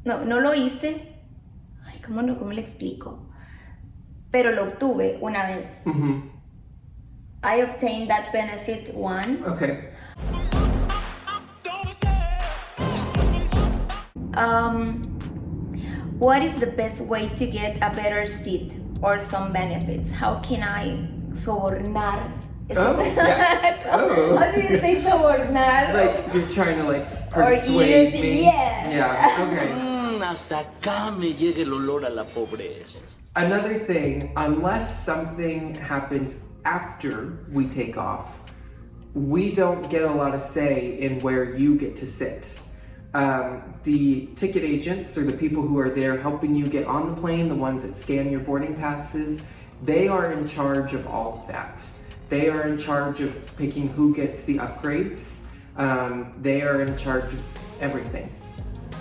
no lo hice. Ay, ¿cómo le explico? Pero lo obtuve una vez. I obtained that benefit one. Okay. What is the best way to get a better seat or some benefits? How can I sobornar? Oh, yes. Oh. How do you say sobornar? Like you're trying to like persuade me. Yes. Yeah, okay. Hasta acá me llega el olor a la pobreza. Another thing, unless something happens after we take off, we don't get a lot of say in where you get to sit. The ticket agents or the people who are there helping you get on the plane, the ones that scan your boarding passes, they are in charge of all of that. They are in charge of picking who gets the upgrades. They are in charge of everything.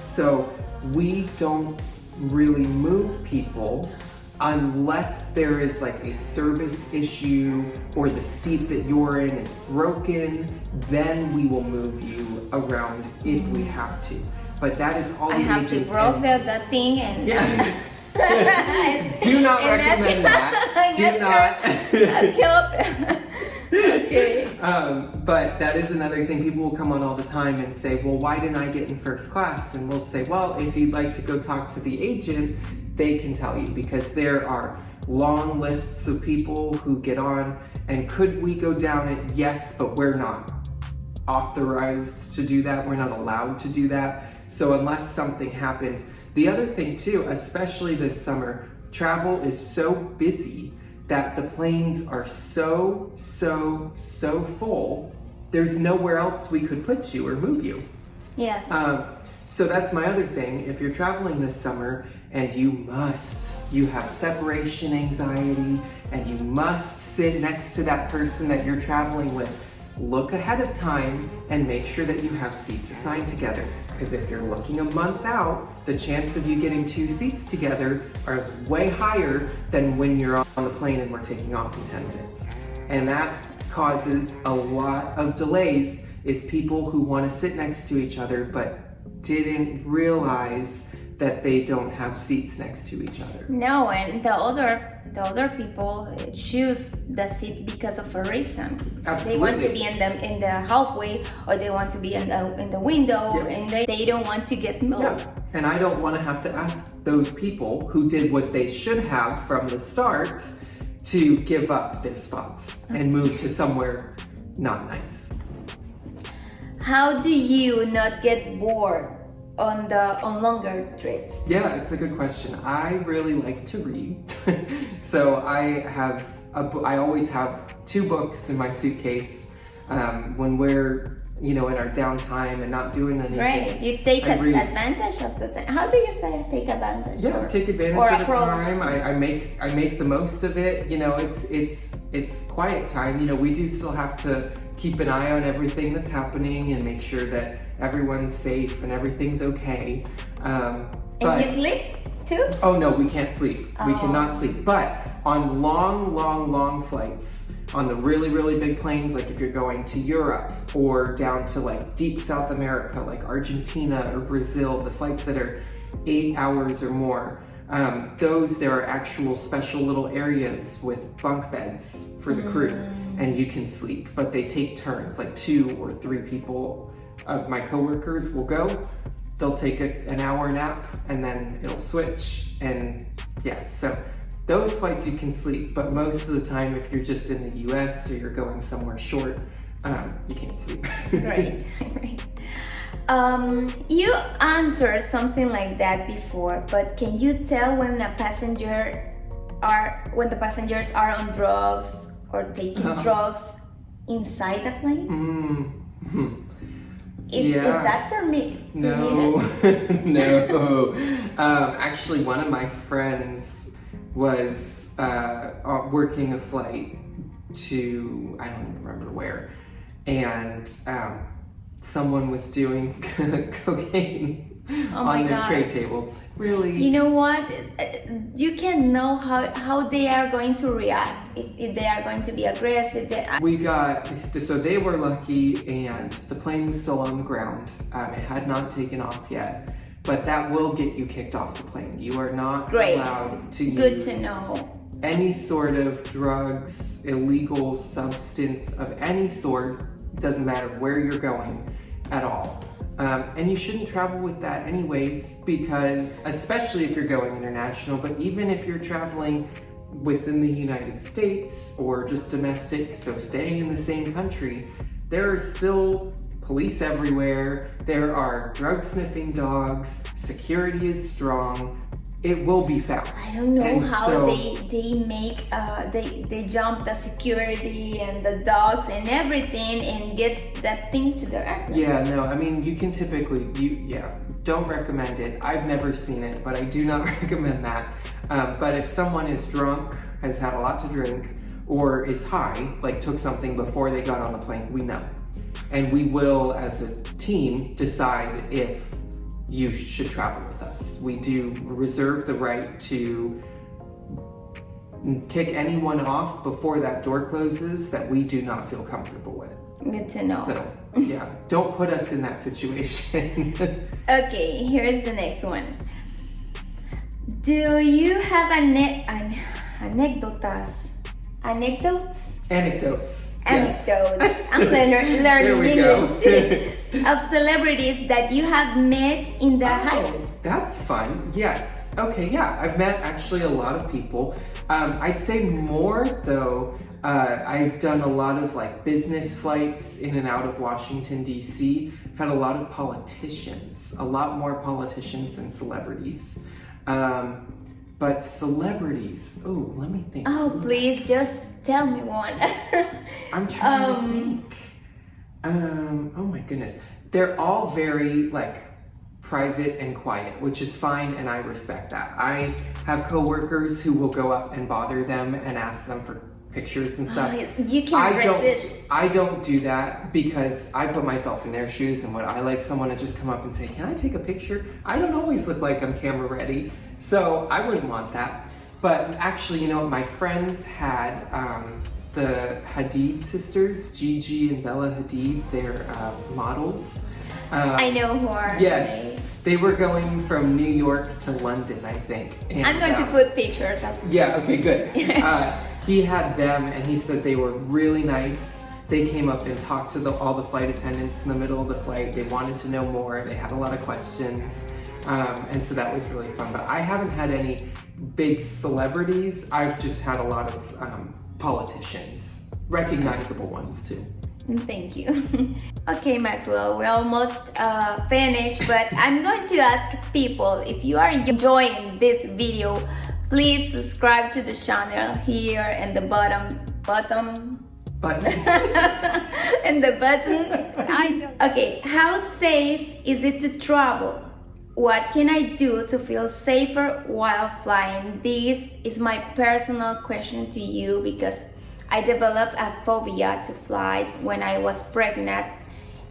So we don't really move people unless there is like a service issue or the seat that you're in is broken, then we will move you around if we have to. But that is all I the have agents to broke the thing and yeah. Do not recommend that. Do not. Ask help. Okay. But that is another thing. People will come on all the time and say, well, why didn't I get in first class? And we'll say, well, if you'd like to go talk to the agent, they can tell you, because there are long lists of people who get on. And could we go down it? Yes, but we're not authorized to do that. We're not allowed to do that. So unless something happens. The other thing too, especially this summer, travel is so busy that the planes are so full, there's nowhere else we could put you or move you. Yes. So that's my other thing. If you're traveling this summer and you have separation anxiety and you must sit next to that person that you're traveling with, look ahead of time and make sure that you have seats assigned together. Because if you're looking a month out, the chance of you getting 2 seats together is way higher than when you're on the plane and we're taking off in 10 minutes. And that causes a lot of delays, is people who want to sit next to each other but didn't realize that they don't have seats next to each other. No, and the other people choose the seat because of a reason. Absolutely. They want to be in the halfway, or they want to be in the window, Yeah. and they don't want to get moved. Yeah. And I don't want to have to ask those people who did what they should have from the start to give up their spots and move to somewhere not nice. How do you not get bored on longer trips? Yeah, it's a good question. I really like to read. So I always have 2 books in my suitcase when we're, in our downtime and not doing anything. Right, you take advantage of the time. How do you say take advantage? Yeah, take advantage of the time. I make the most of it. It's quiet time. We do still have to keep an eye on everything that's happening and make sure that everyone's safe and everything's okay. And you sleep too? Oh no, we can't sleep. We cannot sleep. But on long flights, on the really big planes, like if you're going to Europe or down to like deep South America, like Argentina or Brazil, the flights that are 8 hours or more, there are actual special little areas with bunk beds for the crew, and you can sleep, but they take turns, like 2 or 3 people of my coworkers will go, they'll take an hour nap, and then it'll switch, and yeah, so those flights you can sleep, but most of the time if you're just in the US or you're going somewhere short, you can't sleep. Right. You answered something like that before, but can you tell when the passengers are on drugs or taking drugs inside the plane? Is that permitted? No. No. Actually, one of my friends was working a flight to, I don't even remember where, and someone was doing cocaine on their tray table. It's like, really? You know what? You can know how they are going to react, if they are going to be aggressive. So they were lucky and the plane was still on the ground. It had not taken off yet. but that will get you kicked off the plane. You are not Great. allowed to Good use to know. any sort of drugs, illegal substance of any sort, doesn't matter where you're going at all. And you shouldn't travel with that anyways, because especially if you're going international, but even if you're traveling within the United States or just domestic, so staying in the same country, there are still police everywhere, there are drug sniffing dogs, security is strong, it will be found. I don't know And how so- they make they jump the security and the dogs and everything and gets that thing to the airplane. Yeah, no, I mean, you can typically, don't recommend it. I've never seen it, but I do not recommend that. But if someone is drunk, has had a lot to drink, or is high, like took something before they got on the plane, we know. And we will, as a team, decide if you should travel with us. We do reserve the right to kick anyone off before that door closes that we do not feel comfortable with. Good to know. So, yeah, don't put us in that situation. Okay, here's the next one. Do you have anecdotes? Anecdotes. Anecdotes. Yes. I'm learning There we go. English too. Of celebrities that you have met in the heights. That's fun. Yes. Okay, yeah. I've met actually a lot of people. I'd say more though. I've done a lot of like business flights in and out of Washington, D.C. I've had a lot of politicians, a lot more politicians than celebrities. But celebrities, oh, let me think. Oh, please just tell me one. I'm trying to think. Oh my goodness. They're all very like private and quiet, which is fine, and I respect that. I have coworkers who will go up and bother them and ask them for pictures and stuff. You can't resist. I don't do that because I put myself in their shoes, and would I like someone to just come up and say, "Can I take a picture?" I don't always look like I'm camera ready, so I wouldn't want that. But actually, you know, my friends had the Hadid sisters, Gigi and Bella Hadid. They're models. I know who are. Yes, they were going from New York to London, I think. And, I'm going to put pictures of. Yeah, okay, good. He had them, and he said they were really nice. They came up and talked to all the flight attendants in the middle of the flight. They wanted to know more. They had a lot of questions. And so that was really fun. But I haven't had any big celebrities. I've just had a lot of politicians, recognizable ones too. Thank you. Okay, Maxwell, we're almost finished, but I'm going to ask people, if you are enjoying this video, please subscribe to the channel here in the bottom. But And the button. I know. Okay, how safe is it to travel? What can I do to feel safer while flying? This is my personal question to you because I developed a phobia to fly when I was pregnant,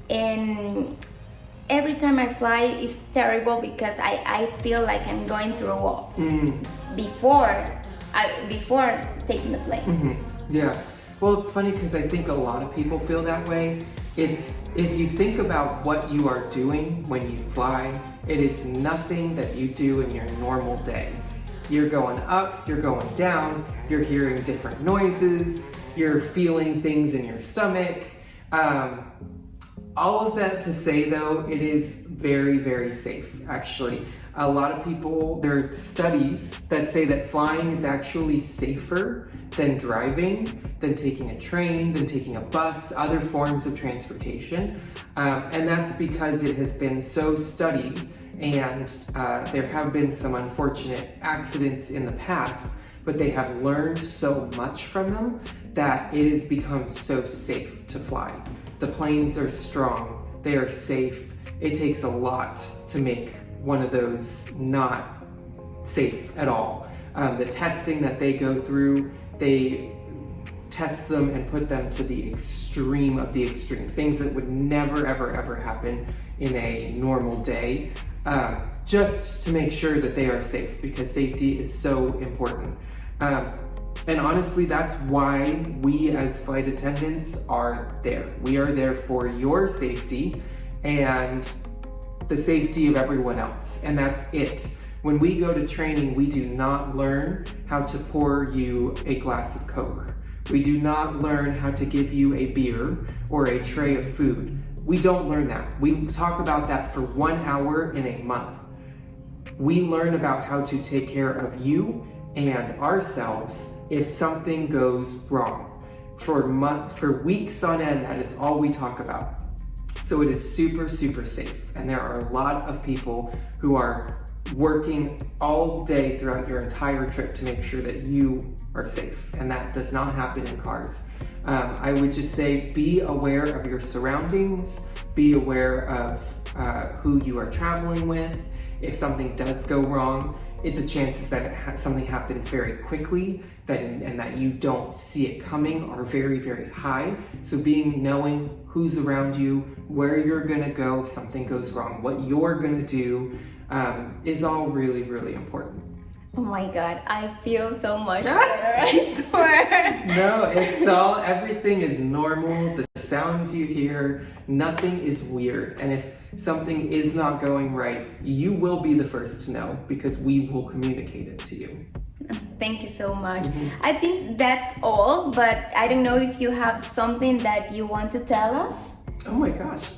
and every time I fly it's terrible because I feel like I'm going through before taking the plane. yeah, well, it's funny because I think a lot of people feel that way. It's, if you think about what you are doing when you fly, it is nothing that you do in your normal day. You're going up, you're going down, you're hearing different noises, you're feeling things in your stomach. All of that to say though, it is very, very safe, actually. A lot of people, there are studies that say that flying is actually safer than driving, than taking a train, than taking a bus, other forms of transportation. And that's because it has been so studied, and there have been some unfortunate accidents in the past, but they have learned so much from them that it has become so safe to fly. The planes are strong, they are safe. It takes a lot to make one of those not safe at all. The testing that they go through, they test them and put them to the extreme of the extreme. Things that would never, ever, ever happen in a normal day, just to make sure that they are safe, because safety is so important. And honestly, that's why we as flight attendants are there. We are there for your safety, and the safety of everyone else, and that's it. When we go to training, we do not learn how to pour you a glass of Coke. We do not learn how to give you a beer or a tray of food. We don't learn that. We talk about that for 1 hour in a month. We learn about how to take care of you and ourselves if something goes wrong. For weeks on end, that is all we talk about. So it is super, super safe. And there are a lot of people who are working all day throughout your entire trip to make sure that you are safe. And that does not happen in cars. I would just say be aware of your surroundings, be aware of who you are traveling with. If something does go wrong, the chances that something happens very quickly and that you don't see it coming are very, very high. So knowing who's around you, where you're gonna go if something goes wrong, what you're gonna do is all really, really important. Oh my God, I feel so much better, I swear. No, everything is normal. The sounds you hear, nothing is weird. And if something is not going right, you will be the first to know because we will communicate it to you. Thank you so much. I think that's all, but I don't know if you have something that you want to tell us. Oh my gosh.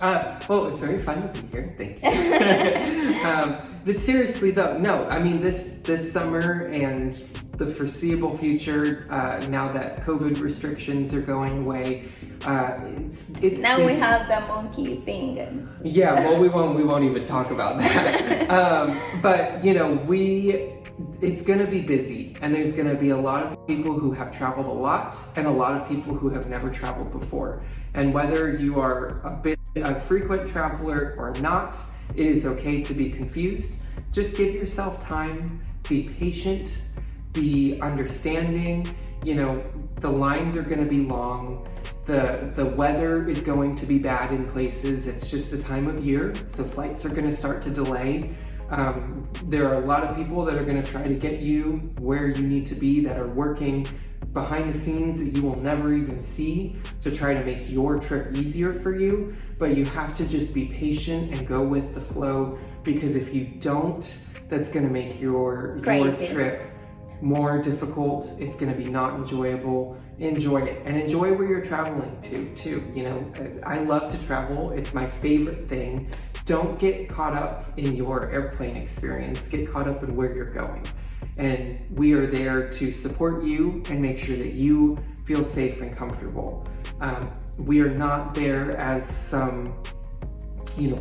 Well, it was very fun to be here. Thank you. But seriously though, no, I mean this summer and the foreseeable future, now that COVID restrictions are going away, it's now busy. we have the monkey thing. Yeah, well, we won't even talk about that. But you know, it's gonna be busy, and there's gonna be a lot of people who have traveled a lot, and a lot of people who have never traveled before. And whether you are a frequent traveler or not, it is okay to be confused. Just give yourself time, be patient, be understanding. You know, the lines are gonna be long. The weather is going to be bad in places. It's just the time of year, so flights are gonna start to delay. There are a lot of people that are gonna try to get you where you need to be, that are working behind the scenes that you will never even see to try to make your trip easier for you. But you have to just be patient and go with the flow, because if you don't, that's gonna make your trip more difficult. It's gonna be not enjoyable. Enjoy it, and enjoy where you're traveling to too. You know, I love to travel. It's my favorite thing. Don't get caught up in your airplane experience. Get caught up in where you're going. And we are there to support you and make sure that you feel safe and comfortable. We are not there as some,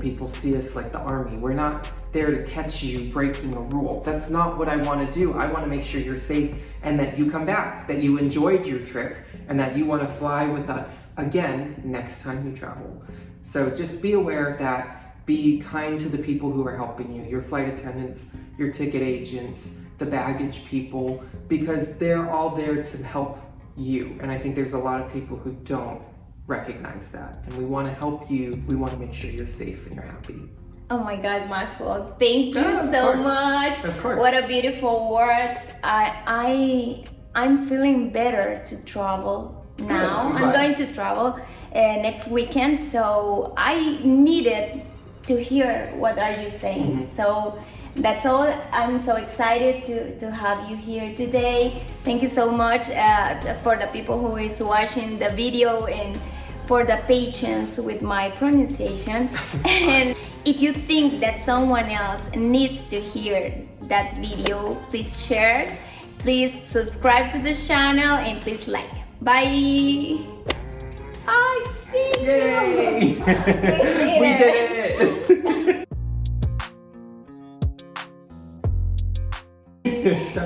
people see us like the army. We're not there to catch you breaking a rule. That's not what I want to do. I want to make sure you're safe and that you come back, that you enjoyed your trip, and that you want to fly with us again next time you travel. So just be aware of that. Be kind to the people who are helping you, your flight attendants, your ticket agents, the baggage people, because they're all there to help you. And I think there's a lot of people who don't recognize that. And we want to help you. We want to make sure you're safe and you're happy. Oh my God, Maxwell, thank you so much. Of course. What a beautiful words. I'm feeling better to travel now. I'm going to travel next weekend, so I needed to hear what are you saying. So that's all. I'm so excited to have you here today. Thank you so much for the people who is watching the video and for the patience with my pronunciation. And if you think that someone else needs to hear that video, please share, please subscribe to the channel, and please like. Bye. Yay! We did it!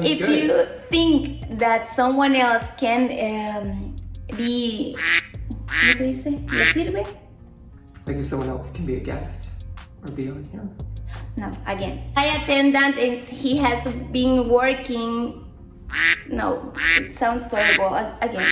If good. you think that someone else can be, ¿cómo se dice? ¿Le sirve? Like if someone else can be a guest or be on here. No, again. Flight attendant, is he has been working. No, it sounds terrible. Again.